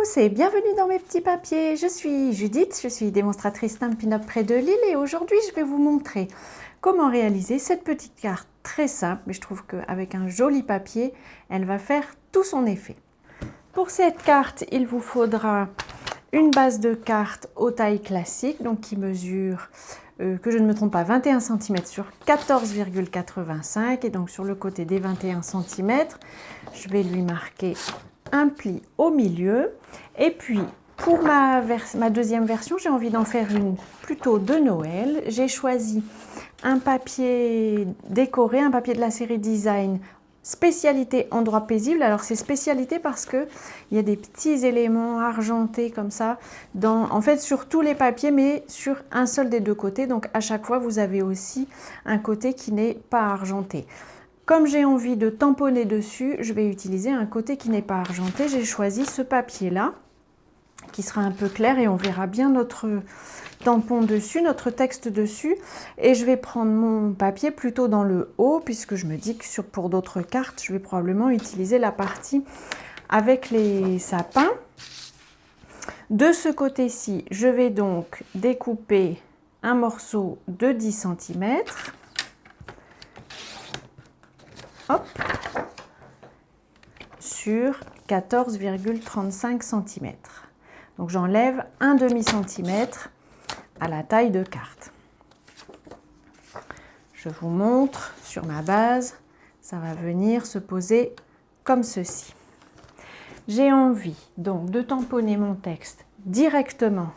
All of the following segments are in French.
tous et bienvenue dans mes petits papiers. Je suis Judith, je suis démonstratrice Stampin' Up près de Lille et aujourd'hui je vais vous montrer comment réaliser cette petite carte très simple, mais je trouve qu'avec un joli papier, elle va faire tout son effet. Pour cette carte, il vous faudra une base de carte aux tailles classiques, donc qui mesure, que je ne me trompe pas, 21 cm sur 14,85 et donc sur le côté des 21 cm, je vais lui marquer un pli au milieu. Et puis pour ma deuxième version, j'ai envie d'en faire une plutôt de Noël. J'ai choisi un papier décoré, un papier de la série Design spécialité endroit paisible. Alors c'est spécialité parce que il y a des petits éléments argentés comme ça en fait sur tous les papiers, mais sur un seul des deux côtés. Donc à chaque fois vous avez aussi un côté qui n'est pas argenté. Comme j'ai envie de tamponner dessus, je vais utiliser un côté qui n'est pas argenté. J'ai choisi ce papier-là, qui sera un peu clair et on verra bien notre tampon dessus, notre texte dessus. Et je vais prendre mon papier plutôt dans le haut, puisque je me dis que pour d'autres cartes, je vais probablement utiliser la partie avec les sapins. De ce côté-ci, je vais donc découper un morceau de 10 cm. Hop, sur 14,35 cm. Donc j'enlève un demi-centimètre à la taille de carte. Je vous montre sur ma base, ça va venir se poser comme ceci. J'ai envie donc de tamponner mon texte directement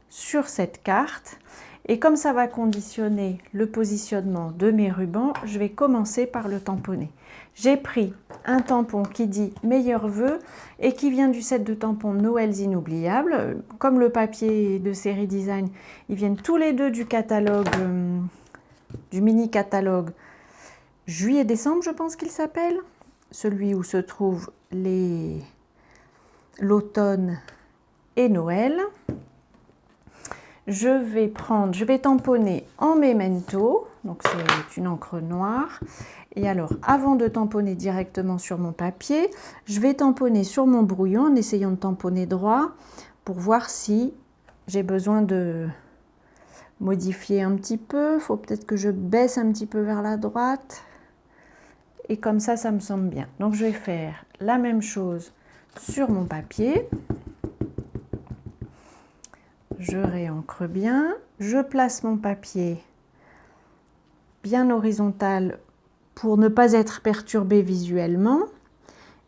sur cette carte. Et comme ça va conditionner le positionnement de mes rubans, je vais commencer par le tamponner. J'ai pris un tampon qui dit meilleurs vœux et qui vient du set de tampons Noël inoubliables. Comme le papier de série Design, ils viennent tous les deux du catalogue, du mini catalogue juillet-décembre, je pense qu'il s'appelle. Celui où se trouvent l'automne et Noël. Je vais tamponner en memento, donc c'est une encre noire. Et alors, avant de tamponner directement sur mon papier, je vais tamponner sur mon brouillon en essayant de tamponner droit pour voir si j'ai besoin de modifier un petit peu. Il faut peut-être que je baisse un petit peu vers la droite. Et comme ça me semble bien. Donc, je vais faire la même chose sur mon papier. Je réencre bien, je place mon papier bien horizontal pour ne pas être perturbé visuellement.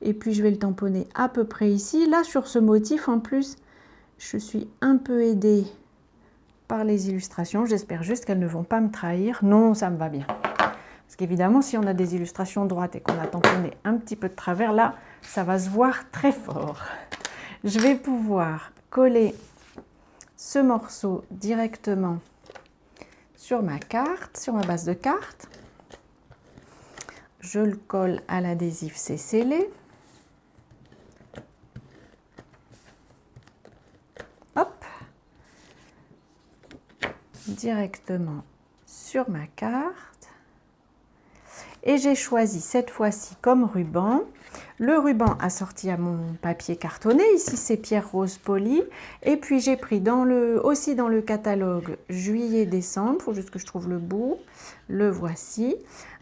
Et puis je vais le tamponner à peu près ici. Là sur ce motif en plus, je suis un peu aidée par les illustrations. J'espère juste qu'elles ne vont pas me trahir. Non, ça me va bien. Parce qu'évidemment, si on a des illustrations droites et qu'on a tamponné un petit peu de travers, là, ça va se voir très fort. Je vais pouvoir coller ce morceau directement sur ma carte, sur ma base de carte. Je le colle à l'adhésif, c'est scellé. Hop, directement sur ma carte. Et j'ai choisi cette fois-ci comme ruban le ruban assorti à mon papier cartonné. Ici, c'est Pierre Rose Poly. Et puis, j'ai pris aussi dans le catalogue juillet-décembre. Il faut juste que je trouve le bout. Le voici.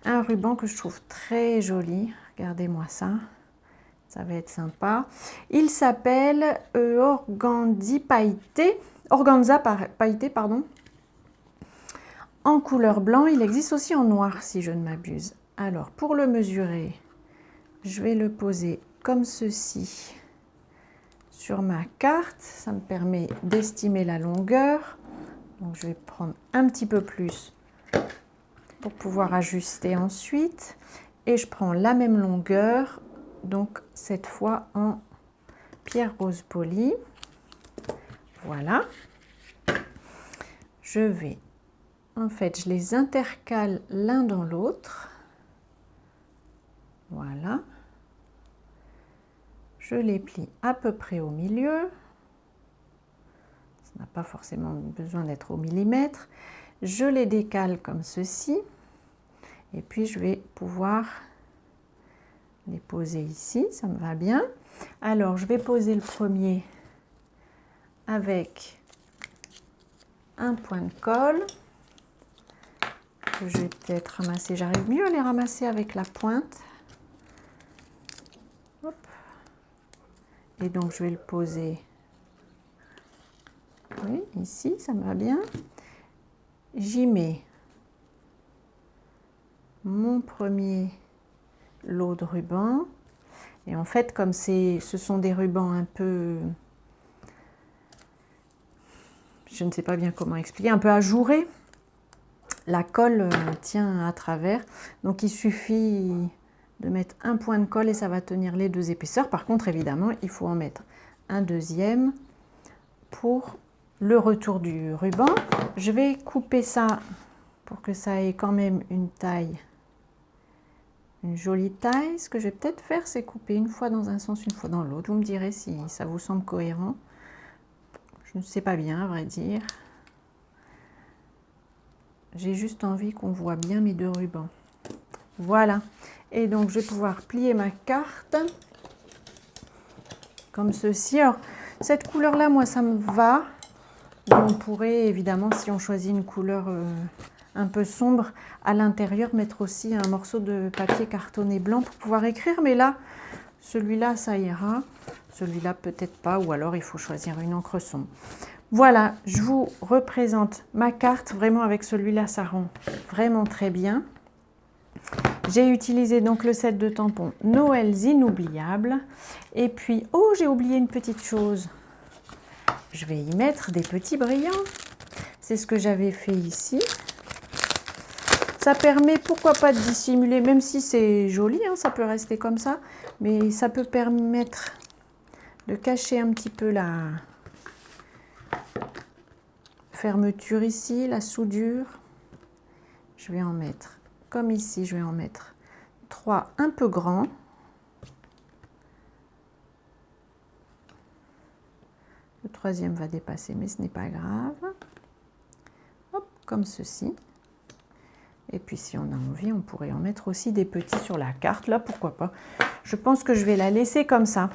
Un ruban que je trouve très joli. Regardez-moi ça. Ça va être sympa. Il s'appelle Organza pailleté, pardon. En couleur blanc. Il existe aussi en noir, si je ne m'abuse. Alors, pour le mesurer, je vais le poser comme ceci sur ma carte. Ça me permet d'estimer la longueur. Donc, je vais prendre un petit peu plus pour pouvoir ajuster ensuite. Et je prends la même longueur, donc cette fois en Pierre Rose Poly. Voilà. Je les intercale l'un dans l'autre. Voilà. Je les plie à peu près au milieu. Ça n'a pas forcément besoin d'être au millimètre. Je les décale comme ceci. Et puis, je vais pouvoir les poser ici. Ça me va bien. Alors, je vais poser le premier avec un point de colle que je vais peut-être ramasser. J'arrive mieux à les ramasser avec la pointe. Hop. Et donc je vais le poser, oui, ici, ça me va bien. J'y mets mon premier lot de rubans. Et en fait, comme ce sont des rubans un peu, je ne sais pas bien comment expliquer, un peu ajourés, la colle tient à travers. Donc il suffit de mettre un point de colle et ça va tenir les deux épaisseurs. Par contre, évidemment, il faut en mettre un deuxième pour le retour du ruban. Je vais couper ça pour que ça ait quand même une taille, une jolie taille. Ce que je vais peut-être faire, c'est couper une fois dans un sens, une fois dans l'autre. Vous me direz si ça vous semble cohérent. Je ne sais pas bien, à vrai dire. J'ai juste envie qu'on voit bien mes deux rubans. Voilà. Et donc, je vais pouvoir plier ma carte comme ceci. Alors, cette couleur-là, moi, ça me va. Mais on pourrait, évidemment, si on choisit une couleur un peu sombre, à l'intérieur, mettre aussi un morceau de papier cartonné blanc pour pouvoir écrire. Mais là, celui-là, ça ira. Celui-là, peut-être pas. Ou alors, il faut choisir une encre sombre. Voilà, je vous représente ma carte. Vraiment, avec celui-là, ça rend vraiment très bien. J'ai utilisé donc le set de tampons Noël inoubliables. Et puis, oh, j'ai oublié une petite chose. Je vais y mettre des petits brillants. C'est ce que j'avais fait ici. Ça permet, pourquoi pas, de dissimuler, même si c'est joli, hein, ça peut rester comme ça. Mais ça peut permettre de cacher un petit peu la fermeture ici, la soudure. Je vais en mettre, comme ici, je vais en mettre 3 un peu grands. Le troisième va dépasser, mais ce n'est pas grave. Hop, comme ceci. Et puis si on a envie, on pourrait en mettre aussi des petits sur la carte. Là, pourquoi pas. Je pense que je vais la laisser comme ça.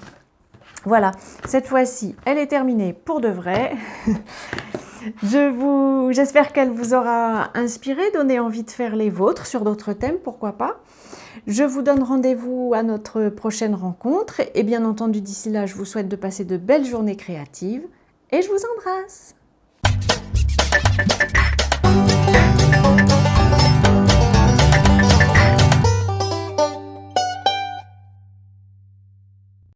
Voilà, cette fois-ci, elle est terminée pour de vrai. J'espère qu'elle vous aura inspiré, donné envie de faire les vôtres sur d'autres thèmes, pourquoi pas. Je vous donne rendez-vous à notre prochaine rencontre. Et bien entendu, d'ici là, je vous souhaite de passer de belles journées créatives. Et je vous embrasse.